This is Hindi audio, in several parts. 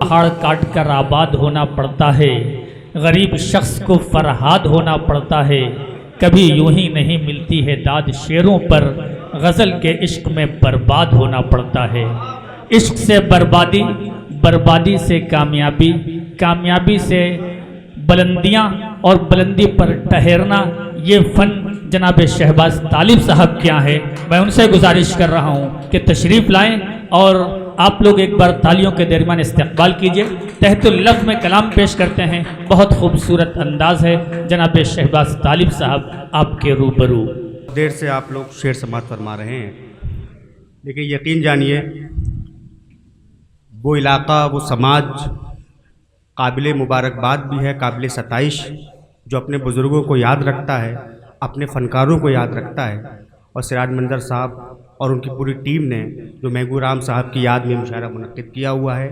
पहाड़ काट कर आबाद होना पड़ता है, गरीब शख्स को फरहाद होना पड़ता है। कभी यूं ही नहीं मिलती है दाद शेरों पर, गज़ल के इश्क में बर्बाद होना पड़ता है। इश्क से बर्बादी, बर्बादी से कामयाबी, कामयाबी से बुलंदियाँ और बुलंदी पर ठहरना, ये फ़न जनाब शहबाज तालिब साहब क्या है। मैं उनसे गुजारिश कर रहा हूँ कि तशरीफ़ लाएँ और आप लोग एक बार तालियों के दरमियान इस्तकबाल कीजिए। तहतुल लफ्ज़ में कलाम पेश करते हैं, बहुत खूबसूरत अंदाज है। जनाब शहबाज तालिब साहब आपके रूबरू। देर से आप लोग शेर समात फरमा रहे हैं, लेकिन यकीन जानिए वो इलाका, वो समाज काबिल मुबारकबाद भी है, काबिल सताइश, जो अपने बुज़ुर्गों को याद रखता है, अपने फ़नकारों को याद रखता है। और सिराज मंजर साहब और उनकी पूरी टीम ने जो महबूब राम साहब की याद में मुशायरा मुनक्किद किया हुआ है,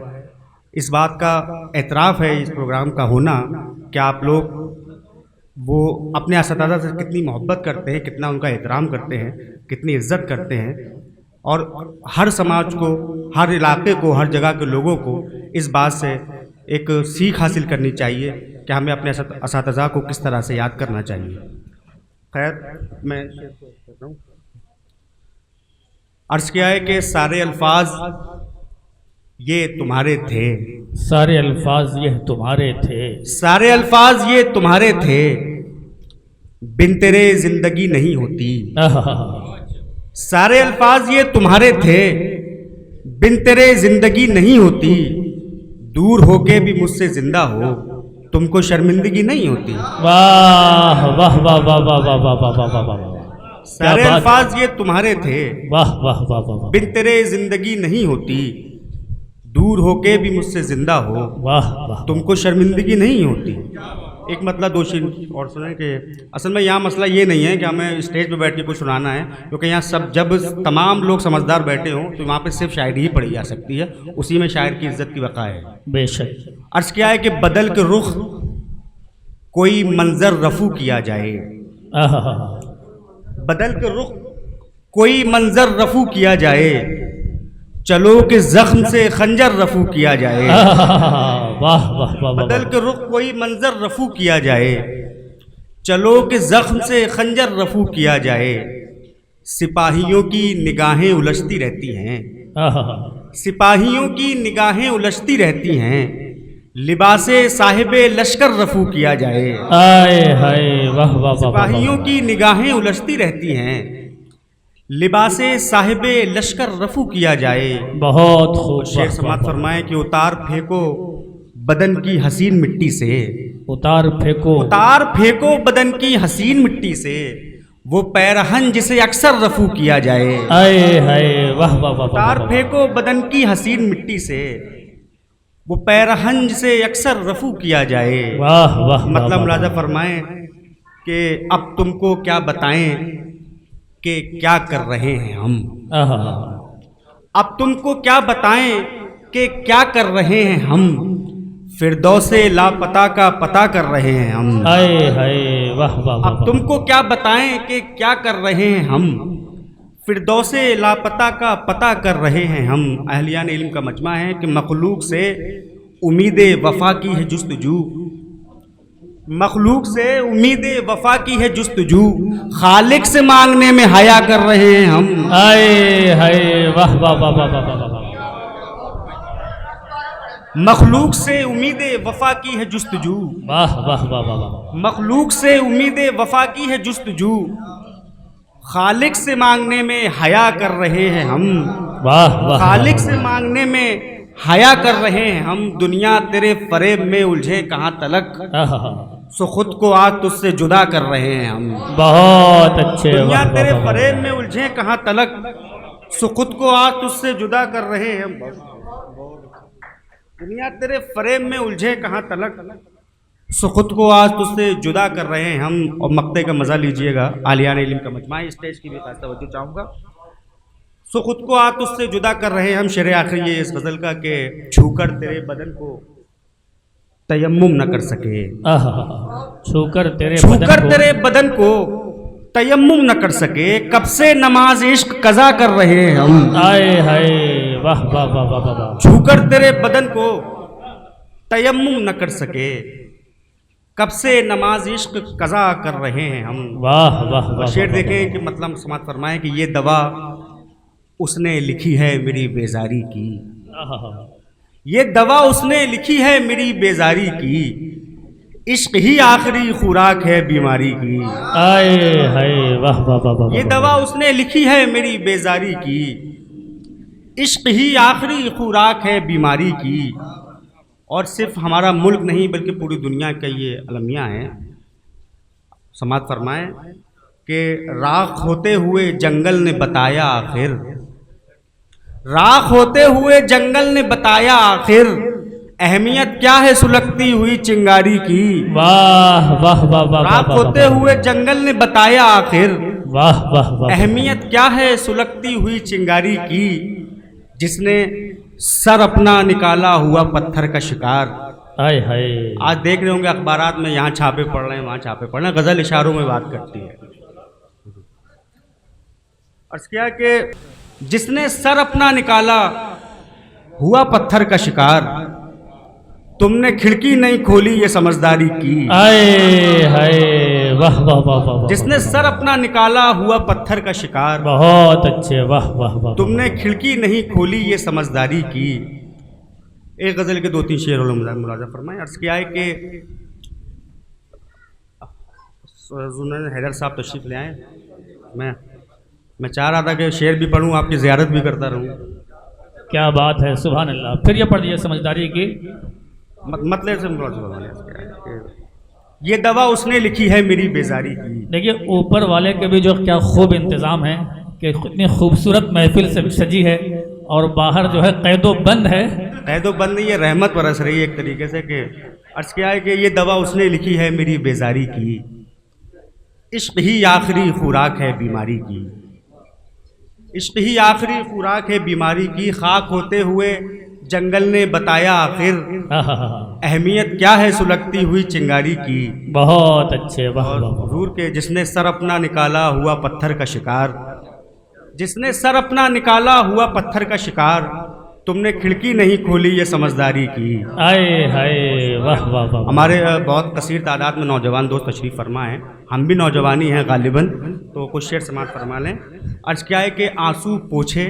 इस बात का एतराफ़ है इस प्रोग्राम का होना कि आप लोग वो अपने असातिज़ा से कितनी मोहब्बत करते हैं, कितना उनका एहतराम करते हैं, कितनी इज़्ज़त करते हैं। और हर समाज को, हर इलाके को, हर जगह के लोगों को इस बात से एक सीख हासिल करनी चाहिए कि हमें अपने असातिज़ा को किस तरह से याद करना चाहिए। खैर, मैं अर्ज़ किया है कि सारे अल्फाज ये तुम्हारे थे, सारे अल्फाज ये तुम्हारे थे, सारे अल्फाज ये तुम्हारे थे, बिन तेरे जिंदगी नहीं होती। सारे अल्फाज ये तुम्हारे थे, बिन तेरे जिंदगी नहीं होती। दूर होके भी मुझसे जिंदा हो, तुमको शर्मिंदगी नहीं होती। वाह वाह वाह वाह वाह वाह वाह वाह वाह वाह वाह। सारे अल्फाज ये तुम्हारे थे, वाह वाह वाह वाह। बिन तेरे जिंदगी नहीं होती। दूर होके भी मुझसे जिंदा हो, वाह वाह। तुमको शर्मिंदगी नहीं होती। एक मतलब दो शेर और सुने कि असल में यहाँ मसला ये नहीं है कि हमें स्टेज पे बैठ के कुछ सुनाना है, क्योंकि यहाँ सब जब तमाम लोग समझदार बैठे हों तो वहाँ पे सिर्फ शायरी ही पढ़ी जा सकती है, उसी में शायर की इज्जत की वक़ा है। बेशक। अर्ज़ किया है कि बदल के रुख कोई मंजर रफू किया जाए, बदल के रुख कोई मंजर रफू किया जाए, चलो कि जख्म से खंजर रफू किया जाए। वाह वाह वाह। बदल के रुख कोई मंजर रफू किया जाए, चलो कि जख्म से खंजर रफू किया जाए। सिपाहियों की निगाहें उलझती रहती हैं, सिपाहियों की निगाहें उलझती रहती हैं। लिबासे साहिबे लश्कर रफू किया जाए। आए हाय वाह वाह। सिपाहियों की निगाहें उलझती रहती हैं, लिबासे साहिबे लश्कर रफू किया जाए। बहुत खूब। शेर समात फरमाए कि उतार फेंको बदन की हसीन मिट्टी से, उतार फेंको, उतार फेंको बदन की हसीन मिट्टी से, वो पैरहन जिसे अक्सर रफू किया जाए। आए हाय वाह वाह वाह। उतार फेंको बदन की हसीन मिट्टी से, वो पैरहन जिसे अक्सर रफू किया जाए। वाह वाह। मतलब मुलाजा फरमाए कि अब तुमको क्या बताएं कि क्या कर रहे हैं हम। अब तुमको क्या बताएं कि क्या कर रहे हैं हम। फिरदौसे लापता का पता कर रहे हैं हम। आए हाय वाह वाह। अब तुमको क्या बताएं कि क्या कर रहे हैं हम। फिरदौसे लापता का पता कर रहे हैं हम। अहलियान इल्म का मजमा है कि मखलूक से उम्मीद वफा की है जुस्तजू, मखलूक से उम्मीद वफा की है जुस्तजू, खालिक से मांगने में हया कर रहे हैं हम। आए हाय वाह वाह वाह वाह वाह वाह। मखलूक से उम्मीद वफा की है जुस्तजू, वाह वाह वाह वाह। मखलूक से उम्मीद वफा की है जुस्तजू, खालिक से मांगने में हया कर रहे हैं हम। वाह वाह। खालिक से मांगने में हया कर रहे हैं हम। दुनिया तेरे फरेब में उलझे कहाँ तलक, सो खुद को आज तुझसे जुदा कर रहे हैं हम। बहुत अच्छे। दुनिया तेरे फरेब में उलझे कहाँ तलक, सो खुद को आज तुझसे जुदा कर रहे हैं हम। दुनिया तेरे फरेब में उलझे कहाँ तलक, सो खुद को आज तुझसे जुदा कर रहे हैं हम। और मक्ते का मजा लीजिएगा, आलियान इल्म का मजमा स्टेज की भी खास तवज्जो चाहूँगा। सो खुद को आज तुझसे जुदा कर रहे हैं हम। शेर आखिरी ये इस गजल का कि छूकर तेरे बदन को तयम्मुम न कर सके, छूकर तेरे बदन को तयम्मुम न कर सके, कब से नमाज इश्क कज़ा कर रहे हैं हम। आए हाय वाह वाह वाह वाह वाह। छूकर तेरे बदन को तयम्मुम न कर सके, कब से नमाज इश्क कज़ा कर रहे हैं हम। वाह वाह वाह। शेर देखें कि मतलब समाज फरमाएं कि ये दवा उसने लिखी है मेरी बेजारी की, ये दवा उसने लिखी है मेरी बेजारी की, इश्क ही आखिरी खुराक है बीमारी की। आए हाय वाह वाह वाह वाह। ये दवा उसने लिखी है मेरी बेजारी की, इश्क ही आखिरी खुराक है बीमारी की। और सिर्फ हमारा मुल्क नहीं बल्कि पूरी दुनिया का ये अलमिया है। समाज फरमाए कि राख होते हुए जंगल ने बताया आखिर, राख होते हुए जंगल ने बताया आखिर, अहमियत क्या है सुलगती हुई चिंगारी की। वाह वाह वाह वाह। राख होते हुए जंगल ने बताया आखिर, वाह वाह वाह। अहमियत क्या है सुलगती हुई चिंगारी की, जिसने सर अपना निकाला हुआ पत्थर का शिकार। हाय हाय। आज देख रहे होंगे अखबारात में, यहाँ छापे पड़ रहे हैं वहाँ छापे पड़ रहे हैं, गजल इशारों में बात करती है। अर्ज किया कि जिसने सर अपना निकाला हुआ पत्थर का शिकार, तुमने खिड़की नहीं खोली ये समझदारी की। हाय हाय वाह वाह वाह वाह। जिसने सर अपना निकाला हुआ पत्थर का शिकार, बहुत अच्छे वाह वाह वाह। तुमने खिड़की नहीं खोली ये समझदारी की। एक गजल के 2-3 शेर मुलाजा फरमाए। अर्ज किया है कि हैदर साहब तशरीफ ले आए, मैं चाह रहा था कि शेर भी पढ़ूं, आपकी ज़ियारत भी करता रहूं। क्या बात है, सुभान अल्लाह। फिर ये पढ़ दिए समझदारी की मतलब से ये दवा उसने लिखी है मेरी बेजारी की। देखिए ऊपर वाले के भी जो क्या खूब इंतज़ाम है कि इतनी खूबसूरत महफिल से सजी है और बाहर जो है कैदो बंद है। कैदो बंद नहीं है, रहमत बरस रही है एक तरीके से। कि अर्ज क्या है कि ये दवा उसने लिखी है मेरी बेजारी की, इश्क ही आखिरी खुराक है बीमारी की, इश्क ही आखिरी खुराक है बीमारी की। खाक होते हुए जंगल ने बताया आखिर, अहमियत क्या है सुलगती हुई चिंगारी की। बहुत अच्छे वाह वाह वाह। हुजूर के जिसने सर अपना निकाला हुआ पत्थर का शिकार, जिसने सर अपना निकाला हुआ पत्थर का शिकार, तुमने खिड़की नहीं खोली ये समझदारी की। आए हाय वाह वाह वाह। हमारे बहुत कसीर तादाद में नौजवान दोस्त तशरीफ़ फरमा हैं, हम भी नौजवानी हैं गालिबन, तो कुछ शेर समात फरमा लें। अर्ज क्या है कि आंसू पोछे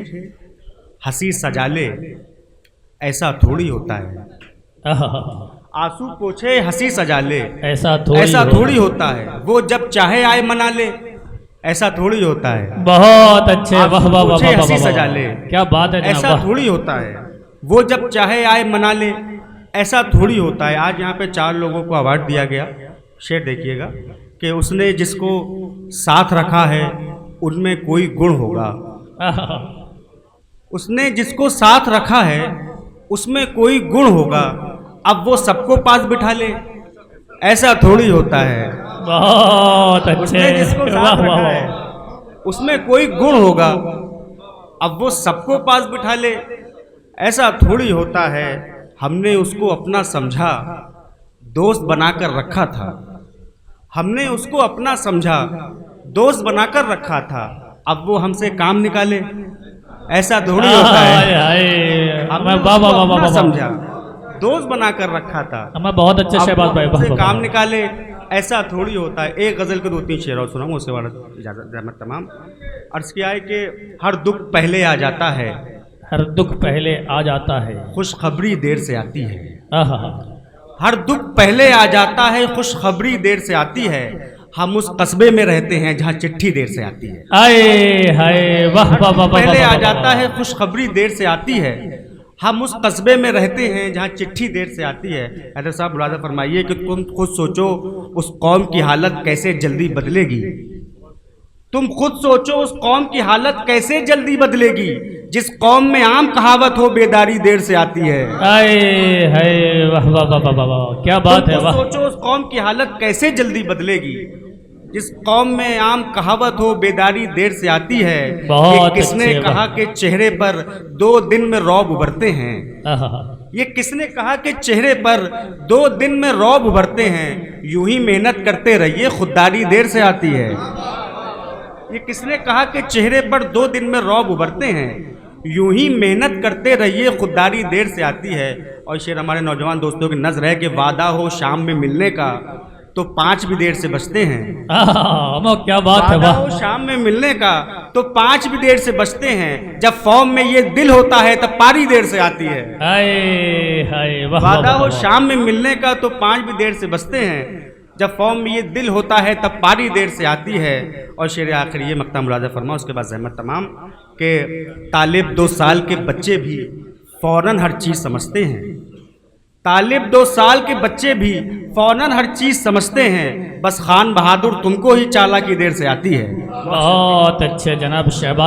हंसी सजा ले, ऐसा थोड़ी होता है। आंसू पोछे हंसी सजा ले, ऐसा थोड़ी होता है। वो जब चाहे आए मना ले, ऐसा थोड़ी होता है। बहुत अच्छे वाह वाह वाह। हंसी सजा ले, क्या बात है, ऐसा थोड़ी होता है। वो जब चाहे आए मना ले, ऐसा थोड़ी होता है। आज यहाँ पे 4 लोगों को अवार्ड दिया गया। शेर देखिएगा कि उसने जिसको साथ रखा है उनमें कोई गुण होगा, उसने जिसको साथ रखा है उसमें कोई गुण होगा, अब वो सबको पास बिठा ले, ऐसा थोड़ी होता है। बहुत अच्छे उसने जिसको साथ रखा है उसमें कोई गुण होगा, अब वो सबको पास बिठा ले, ऐसा थोड़ी होता है। हमने उसको अपना समझा, दोस्त बनाकर रखा था, हमने उसको अपना समझा, दोस्त बनाकर रखा था, अब वो हमसे काम निकाले, ऐसा थोड़ी होता है। हमने उसको अपना समझा, दोस्त बनाकर रखा था, मैं बहुत अच्छे शहबाज भाई हमसे काम निकाले, ऐसा थोड़ी होता है। एक गज़ल के 2-3 शेर और सुनाऊंगा, उसके बाद इजाज़त तमाम। अर्ज़ किया है कि हर दुख पहले आ जाता है, हर दुख पहले आ जाता है, खुशखबरी देर से आती है। हर दुख पहले आ जाता है, खुशखबरी देर से आती है, हम उस कस्बे में रहते हैं जहाँ चिट्ठी देर से आती है। आए हाय वाह वाह वाह। पहले आ जाता है, खुशखबरी देर से आती है, हम उस कस्बे में रहते हैं जहाँ चिट्ठी देर से आती है। हैदर साहब मुलाज़ा फरमाइए कि तुम खुद सोचो उस कौम की हालत कैसे जल्दी बदलेगी, तुम खुद सोचो उस कौम की हालत कैसे जल्दी बदलेगी, जिस कौम में आम कहावत हो बेदारी देर से आती है। आए हाय वाह वाह वाह वाह वाह, क्या बात है। सोचो उस कौम की हालत कैसे जल्दी बदलेगी, जिस कौम में आम कहावत हो बेदारी देर से आती है। ये किसने कहा कि चेहरे पर 2 दिन में रौब उभरते हैं, ये किसने कहा कि चेहरे पर 2 दिन में रौब उभरते हैं, यूं ही मेहनत करते रहिए खुददारी देर से आती है। ये किसने कहा कि चेहरे पर 2 दिन में रौब उभरते हैं, यूं ही मेहनत करते रहिए, खुददारी देर से आती है। और शेर हमारे नौजवान दोस्तों की नज़र है कि वादा हो शाम में मिलने का तो 5 भी देर से बचते हैं। क्या बात है, वादा वाह। हो शाम में मिलने का तो 5 भी देर से बचते हैं। जब फॉर्म में ये दिल होता है तब पारी देर से आती है। हाय हाय, वाह वादा वाह, हो वाह। शाम में मिलने का तो 5 भी देर से बचते हैं। जब फॉर्म में ये दिल होता है तब पारी देर से आती है। और शेर आखिर ये मक्ता मुलाजा फरमा, उसके बाद ज़हमत तमाम के तालिब 2 साल के बच्चे भी फ़ौरन हर चीज़ समझते हैं। तालिब 2 साल के बच्चे भी फ़ौरन हर चीज़ समझते हैं। बस खान बहादुर तुमको ही चालाकी देर से आती है। बहुत अच्छे जनाब शहबाज।